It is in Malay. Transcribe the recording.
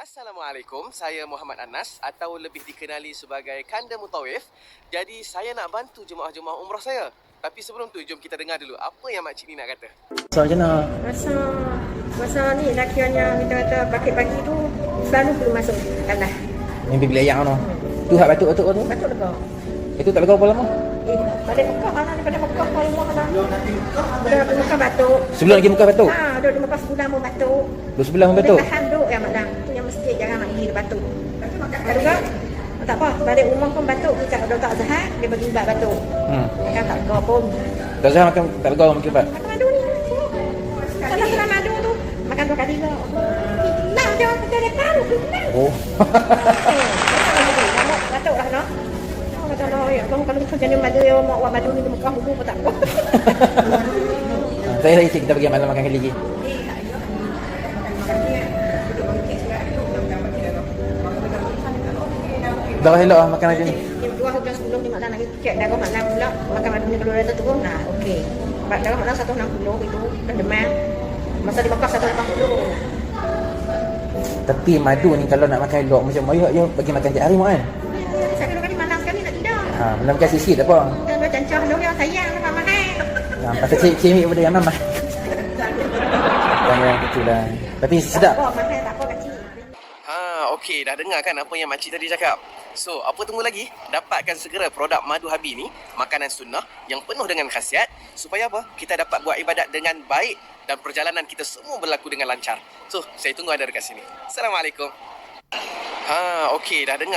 Assalamualaikum, saya Muhammad Anas atau lebih dikenali sebagai Kanda Mutawif. Jadi saya nak bantu jemaah-jemaah umrah saya. Tapi sebelum tu, jom kita dengar dulu apa yang makcik ni nak kata. So macam mana? Masa ni lakiannya kita kata pagi-pagi tu selalu perlu masuk tanah. Mimpi bila yang tu. Tu hak batuk-batuk tu. Batuk lega. Itu tak lega berapa lama? Pada Mekah mana daripada Mekah kalau mau mana. Dah di Mekah batuk. Sebelum lagi muka batuk. Dah di Mekah sebulan mau batuk. Dua sebelah pun batuk. Tahan duk yang madang. Tu yang masjid jangan nak pergi batuk. Kalau tak tak apa, balik rumah pun batuk. Kita kalau tak sihat dia bagi ubat batuk. Kan tak lega pun. Tak usah makan, tak lega makan ubat. Makan madu ni. Kalau kena madu tu makan 2 kali ke. Nah, dia depan tu. Oh. Batuk lah no. Kalau ya kalau kita jadi madu ya mau madu ni Mekah buku pun tak apa. Saya lagi kita pergi malam makan kali lagi. Dah elok makan lagi ni. Yang 2 bulan sebelum ni makna nak cek darah makna pula makan madu ni kalau dah turun nah okey. Darah makna 160 itu dah demam. Masa di Mekah 180. Tapi madu ni kalau nak makan elok macam you bagi makan tiap hari mu kan. Saya kali malam sekali nak tidur. Malam makan sisi tak apa. Dah cancah dia sayang sama makan. Pasal cik pada yang mamah. Yang kecil lah. Tapi sedap. Tak apa kecil. Okey, dah dengar kan apa yang makcik tadi cakap? So, apa tunggu lagi? Dapatkan segera produk Madu Habi ni, makanan sunnah yang penuh dengan khasiat supaya apa? Kita dapat buat ibadat dengan baik dan perjalanan kita semua berlaku dengan lancar. So, saya tunggu anda dekat sini. Assalamualaikum. Okey, dah dengar.